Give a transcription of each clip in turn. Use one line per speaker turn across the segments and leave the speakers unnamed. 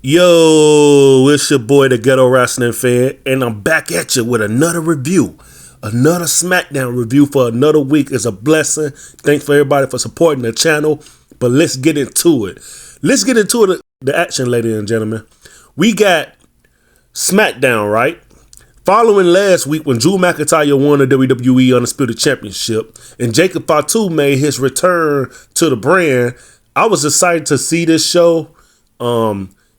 Yo, it's your boy, the Ghetto Wrestling Fan, and I'm back at you with another review. Another Smackdown review for another week is a blessing. Thanks for everybody for supporting the channel, but let's get into it. Let's get into the action, ladies and gentlemen. We got Smackdown, right? Following last week when Drew McIntyre won the WWE Undisputed Championship and Jacob Fatu made his return to the brand, I was excited to see this show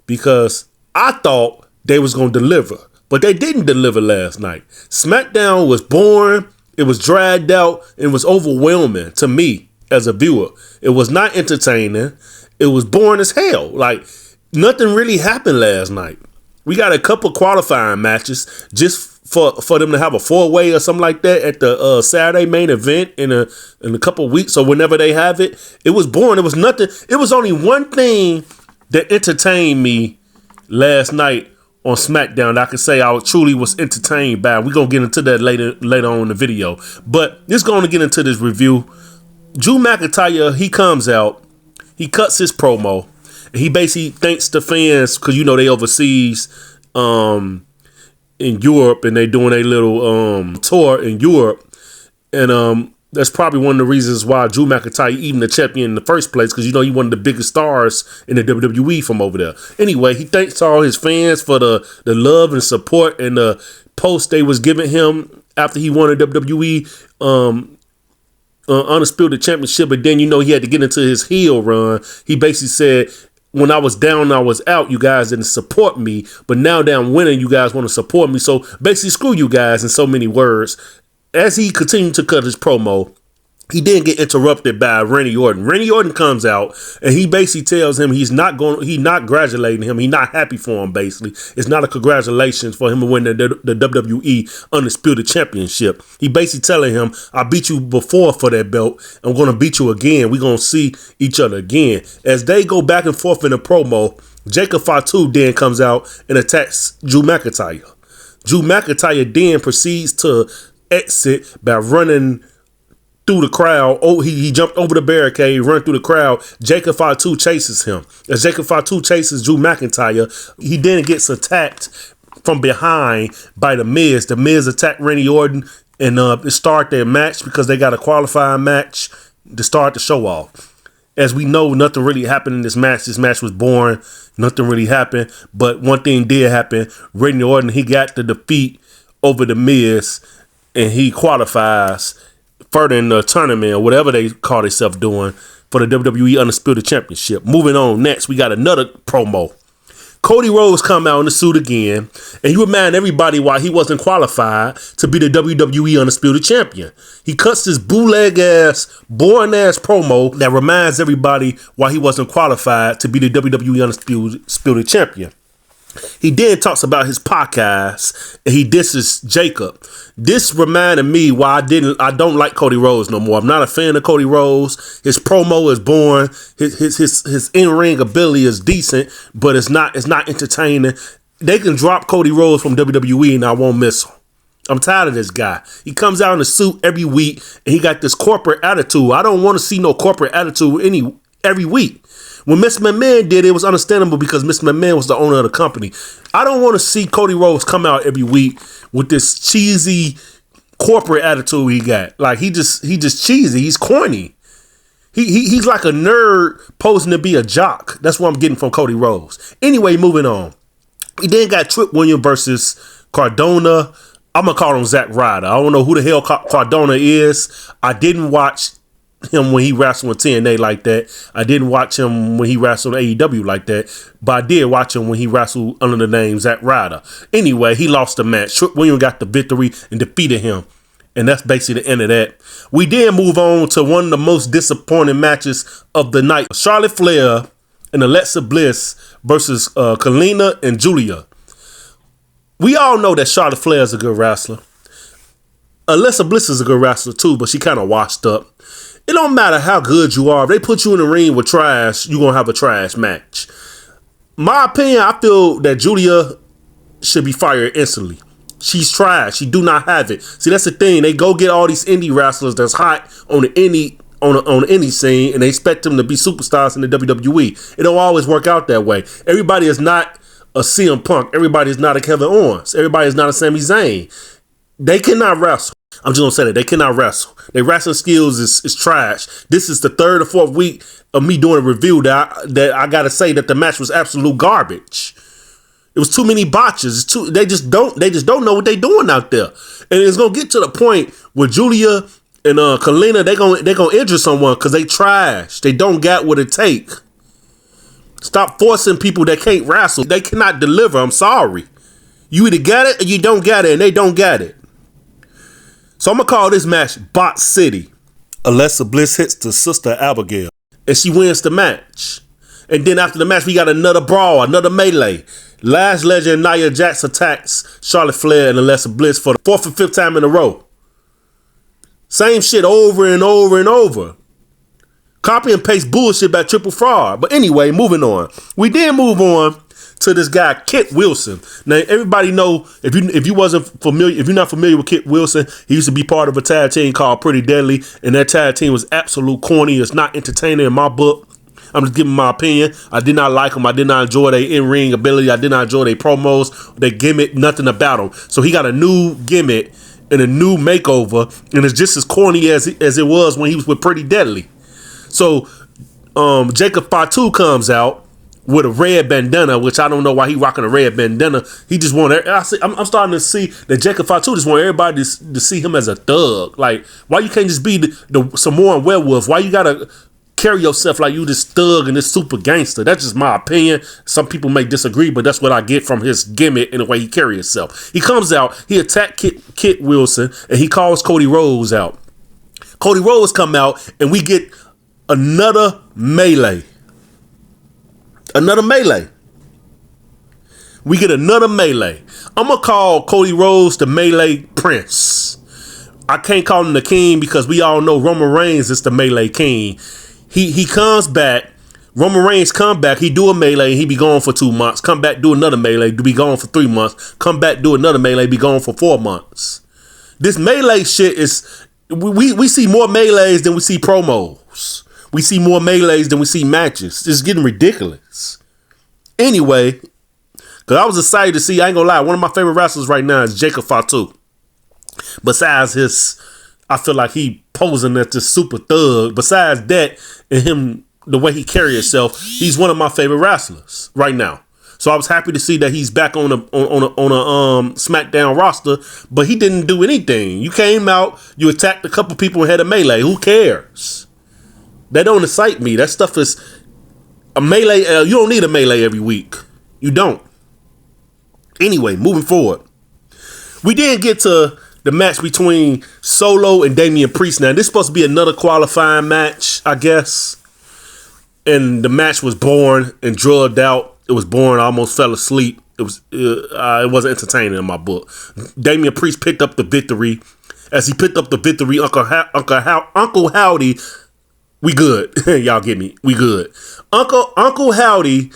because I thought they was going to deliver, but they didn't deliver last night. Smackdown was boring, it was dragged out, and it was overwhelming to me as a viewer. It was not entertaining, it was boring as hell. Like, nothing really happened last night. We got a couple qualifying matches just for them to have a four-way or something like that at the Saturday main event in a couple weeks or whenever they have it. It was boring. It was nothing. It was only one thing that entertained me last night on SmackDown. I can say I truly was entertained by. We're going to get into that later on in the video. But let's go on to get into this review. Drew McIntyre, he comes out. He cuts his promo. And he basically thanks the fans because, you know, they overseas in Europe and they doing a little tour in Europe. And that's probably one of the reasons why Drew McIntyre even the champion in the first place, because, you know, he one of the biggest stars in the WWE from over there. Anyway, he thanks all his fans for the love and support and the post they was giving him after he won the WWE Undisputed Championship. But then, you know, he had to get into his heel run. He basically said, when I was down, I was out, you guys didn't support me. But now that I'm winning, you guys want to support me. So basically, screw you guys in so many words. As he continued to cut his promo, he didn't get interrupted by Randy Orton. Randy Orton comes out and he basically tells him he's not congratulating him. He's not happy for him, basically. It's not a congratulations for him to win the WWE Undisputed Championship. He basically telling him, I beat you before for that belt. I'm going to beat you again. We're going to see each other again. As they go back and forth in the promo, Jacob Fatu then comes out and attacks Drew McIntyre. Drew McIntyre then proceeds to exit by running through the crowd. Oh, he jumped over the barricade, run through the crowd. Jacob Fatu chases him. As Jacob Fatu chases Drew McIntyre, he then gets attacked from behind by The Miz. The Miz attacked Randy Orton and start their match because they got a qualifying match to start the show off. As we know, nothing really happened in this match. This match was boring. Nothing really happened. But one thing did happen. Randy Orton, he got the defeat over The Miz and he qualifies further in the tournament or whatever they call themselves doing for the WWE Undisputed Championship. Moving on, next we got another promo. Cody Rhodes come out in the suit again, and he reminded everybody why he wasn't qualified to be the WWE Undisputed Champion. He cuts this bootleg ass, boring ass promo that reminds everybody why he wasn't qualified to be the WWE Undisputed Champion. He then talks about his podcast and he disses Jacob. This reminded me why I don't like Cody Rhodes no more. I'm not a fan of Cody Rhodes. His promo is boring. His in-ring ability is decent, but it's not entertaining. They can drop Cody Rhodes from WWE and I won't miss him. I'm tired of this guy. He comes out in a suit every week and he got this corporate attitude. I don't want to see no corporate attitude every week. When Mr. McMahon did it, was understandable because Mr. McMahon was the owner of the company. I don't want to see Cody Rhodes come out every week with this cheesy corporate attitude he got. Like he just cheesy. He's corny. He's like a nerd posing to be a jock. That's what I'm getting from Cody Rhodes. Anyway, moving on. We then got Trick Williams versus Cardona. I'm gonna call him Zack Ryder. I don't know who the hell Cardona is. I didn't watch him when he wrestled with TNA like that. I didn't watch him when he wrestled AEW like that, but I did watch him when he wrestled under the name Zack Ryder. Anyway, he lost the match. Trick Williams got the victory and defeated him. And that's basically the end of that. We then move on to one of the most disappointing matches of the night. Charlotte Flair and Alexa Bliss versus Kalina and Julia. We all know that Charlotte Flair is a good wrestler. Alexa Bliss is a good wrestler too, but she kind of washed up. It don't matter how good you are. If they put you in the ring with trash, you're going to have a trash match. My opinion, I feel that Julia should be fired instantly. She's trash. She do not have it. See, that's the thing. They go get all these indie wrestlers that's hot on the on any scene, and they expect them to be superstars in the WWE. It don't always work out that way. Everybody is not a CM Punk. Everybody is not a Kevin Owens. Everybody is not a Sami Zayn. They cannot wrestle. I'm just gonna say that they cannot wrestle. Their wrestling skills is trash. This is the third or fourth week of me doing a review that I gotta say that the match was absolute garbage. It was too many botches. They just don't know what they're doing out there. And it's gonna get to the point where Julia and Kalina, they gonna injure someone because they trash. They don't got what it take. Stop forcing people that can't wrestle. They cannot deliver. I'm sorry. You either got it or you don't got it, and they don't got it. So I'm gonna call this match Bot City. Alexa Bliss hits the Sister Abigail, and she wins the match. And then after the match, we got another brawl, another melee. Last Legend Nia Jax attacks Charlotte Flair and Alexa Bliss for the fourth and fifth time in a row. Same shit over and over and over. Copy and paste bullshit by Triple Fraud. But anyway, moving on. We then move on to this guy, Kit Wilson. Now, everybody know, if you're not familiar with Kit Wilson, he used to be part of a tag team called Pretty Deadly, and that tag team was absolute corny. It's not entertaining in my book. I'm just giving my opinion. I did not like them. I did not enjoy their in-ring ability. I did not enjoy their promos, their gimmick, nothing about them. So he got a new gimmick and a new makeover, and it's just as corny as it was when he was with Pretty Deadly. So Jacob Fatu comes out with a red bandana, which I don't know why he rocking a red bandana. He just want. I'm starting to see that Jacob Fatu just want everybody to see him as a thug. Like, why you can't just be the Samoan werewolf? Why you gotta carry yourself like you this thug and this super gangster? That's just my opinion. Some people may disagree, but that's what I get from his gimmick and the way he carry himself. He comes out, he attacked Kit Wilson, and he calls Cody Rhodes out. Cody Rhodes come out, and we get another melee. We get another melee. I'm going to call Cody Rhodes the Melee Prince. I can't call him the king because we all know Roman Reigns is the Melee King. He comes back. Roman Reigns come back. He do a melee. He be gone for 2 months. Come back, do another melee. Be gone for 3 months. Come back, do another melee. Be gone for 4 months. This melee shit is... We see more melees than we see promos. We see more melees than we see matches. It's getting ridiculous. Anyway, because I was excited to see, I ain't gonna lie, one of my favorite wrestlers right now is Jacob Fatu. Besides I feel like he posing as this super thug. Besides that, and him, the way he carry himself, he's one of my favorite wrestlers right now. So I was happy to see that he's back on a Smackdown roster, but he didn't do anything. You came out, you attacked a couple people and had a melee. Who cares? That don't excite me. That stuff is a melee. You don't need a melee every week. You don't. Anyway, moving forward. We did get to the match between Solo and Damien Priest. Now, this is supposed to be another qualifying match, I guess. And the match was boring and drugged out. It was boring. I almost fell asleep. It wasn't entertaining in my book. Damien Priest picked up the victory. As he picked up the victory, Uncle Howdy... We good. Y'all get me. We good. Uncle Howdy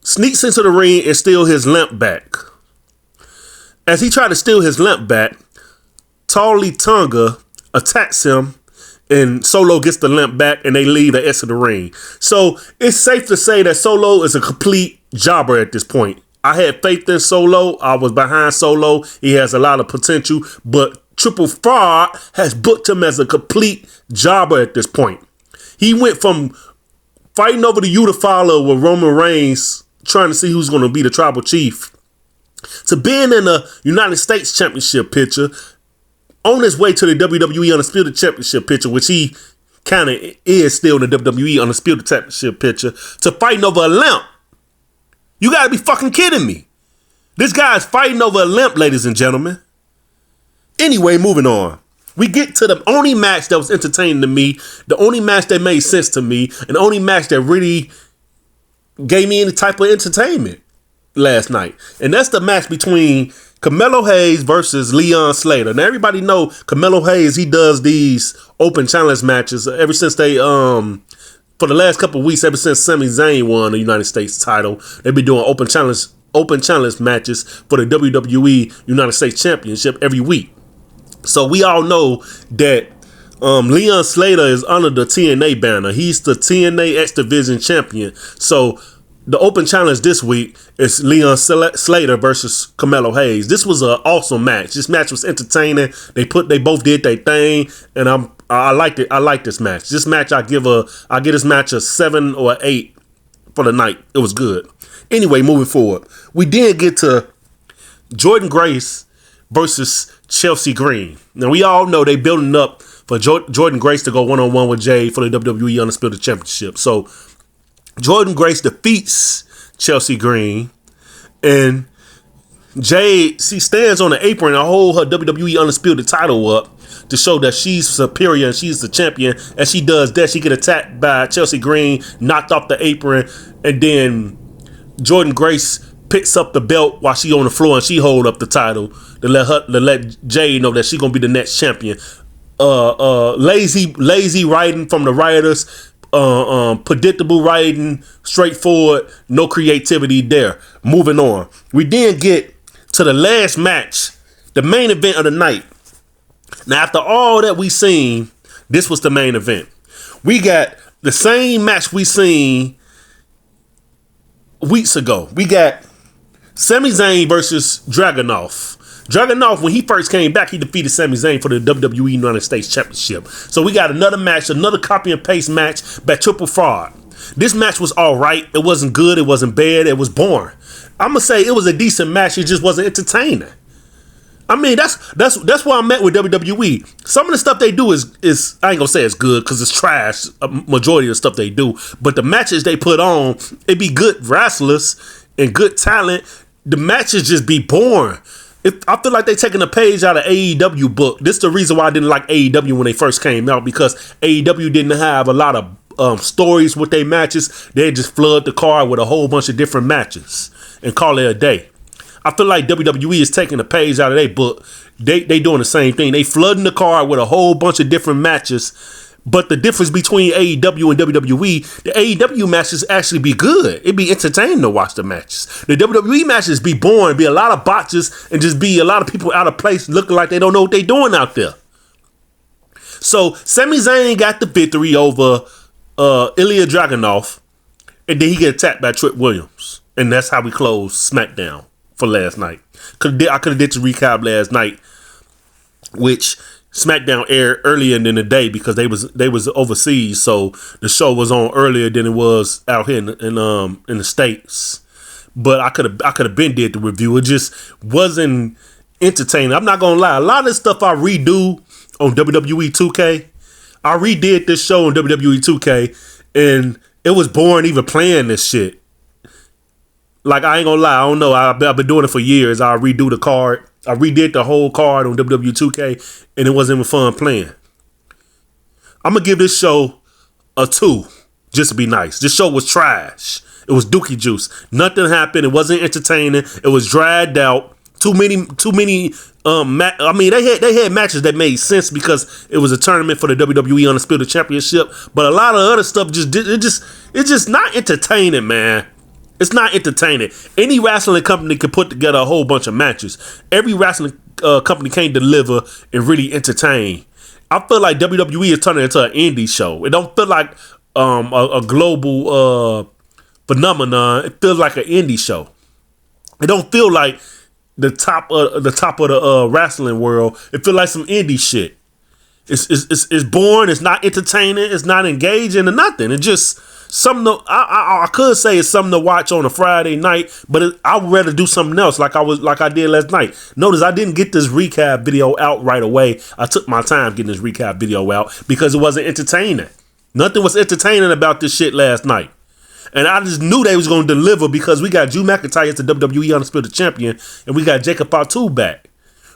sneaks into the ring and steals his limp back. As he tried to steal his limp back, Tali Tonga attacks him, and Solo gets the limp back, and they leave and exit the ring. So it's safe to say that Solo is a complete jobber at this point. I had faith in Solo. I was behind Solo. He has a lot of potential, but Triple Fraud has booked him as a complete jobber at this point. He went from fighting over the Utah with Roman Reigns, trying to see who's going to be the tribal chief, to being in the United States Championship picture, on his way to the WWE Undisputed Championship picture, which he kind of is still in the WWE Undisputed Championship picture, to fighting over a limp. You got to be fucking kidding me. This guy is fighting over a limp, ladies and gentlemen. Anyway, moving on. We get to the only match that was entertaining to me, the only match that made sense to me, and the only match that really gave me any type of entertainment last night. And that's the match between Carmelo Hayes versus Leon Slater. Now, everybody know Carmelo Hayes, he does these open challenge matches ever since they, for the last couple of weeks, ever since Sami Zayn won the United States title, they've been doing open challenge matches for the WWE United States Championship every week. So we all know that Leon Slater is under the TNA banner. He's the TNA X Division champion. So the open challenge this week is Leon Slater versus Carmelo Hayes. This was an awesome match. This match was entertaining. They both did their thing, and I liked it. I like this match. This match I give this match a 7 or 8 for the night. It was good. Anyway, moving forward, we did get to Jordynne Grace versus Chelsea Green. Now we all know they building up for Jordynne Grace to go 1-on-1 with Jade for the WWE Undisputed Championship. So Jordynne Grace defeats Chelsea Green, and Jade, she stands on the apron and hold her WWE Undisputed title up to show that she's superior and she's the champion. As she does that, she get attacked by Chelsea Green, knocked off the apron, and then Jordynne Grace picks up the belt while she on the floor and she hold up the title to let Jade know that she's gonna be the next champion. Lazy writing from the writers, predictable writing, straightforward, no creativity there. Moving on, we then get to the last match, the main event of the night. Now, after all that we seen, this was the main event. We got the same match we seen weeks ago. We got Sami Zayn versus Dragunov. Dragunov, when he first came back, he defeated Sami Zayn for the WWE United States Championship. So we got another match, another copy and paste match by Triple Fraud. This match was all right. It wasn't good. It wasn't bad. It was boring. I'm gonna say it was a decent match. It just wasn't entertaining. I mean, that's why I'm at with WWE. Some of the stuff they do is I ain't gonna say it's good because it's trash. A majority of the stuff they do, but the matches they put on, it be good wrestlers and good talent. The matches just be boring. I feel like they taking a page out of AEW book. This is the reason why I didn't like AEW when they first came out, because AEW didn't have a lot of stories with their matches. They just flood the card with a whole bunch of different matches and call it a day. I feel like WWE is taking a page out of their book. They doing the same thing. They flooding the card with a whole bunch of different matches. But the difference between AEW and WWE, the AEW matches actually be good. It be entertaining to watch the matches. The WWE matches be boring, be a lot of botches, and just be a lot of people out of place looking like they don't know what they doing out there. So Sami Zayn got the victory over Ilya Dragunov, and then he get attacked by Trick Williams. And that's how we close SmackDown for last night. I could have did the recap last night, which SmackDown aired earlier in the day because they was overseas, so the show was on earlier than it was out here in the States. But I could have been did the review. It just wasn't entertaining. I'm not gonna lie. A lot of this stuff I redo on WWE 2K. I redid this show on WWE 2K, and it was boring even playing this shit. Like, I ain't gonna lie, I don't know. I've been doing it for years. I redo the card. I redid the whole card on WWE 2K, and it wasn't even fun playing. I'm gonna give this show a 2, just to be nice. This show was trash. It was dookie juice. Nothing happened. It wasn't entertaining. It was dragged out. Too many. I mean, they had matches that made sense because it was a tournament for the WWE Undisputed Championship. But a lot of other stuff it's just not entertaining, man. It's not entertaining. Any wrestling company can put together a whole bunch of matches. Every wrestling company can't deliver and really entertain. I feel like WWE is turning into an indie show. It don't feel like a global phenomenon. It feels like an indie show. It don't feel like the top of the wrestling world. It feels like some indie shit. It's boring. It's not entertaining. It's not engaging or nothing. It's just something. I could say it's something to watch on a Friday night, but I would rather do something else, like I did last night. Notice I didn't get this recap video out right away. I took my time getting this recap video out because it wasn't entertaining. Nothing was entertaining about this shit last night. And I just knew they was going to deliver because we got Drew McIntyre as the WWE Undisputed Champion, and we got Jacob Fatu back.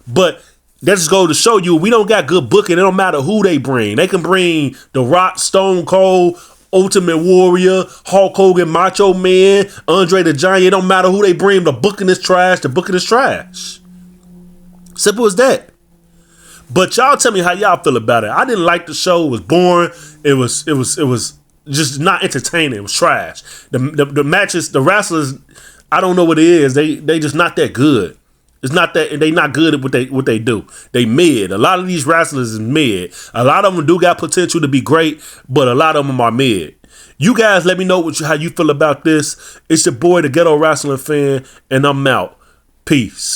But that just goes to show you we don't got good booking. It don't matter who they bring. They can bring The Rock, Stone Cold, Ultimate Warrior, Hulk Hogan, Macho Man, Andre the Giant. It don't matter who they bring. The booking is trash. The booking is trash. Simple as that. But y'all tell me how y'all feel about it. I didn't like the show. It was boring. It was just not entertaining. It was trash. The matches, the wrestlers, I don't know what it is. They just not that good. It's not that they not good at what they do. They mid. A lot of these wrestlers is mid. A lot of them do got potential to be great, but a lot of them are mid. You guys let me know how you feel about this. It's your boy, the Ghetto Wrestling Fan, and I'm out. Peace.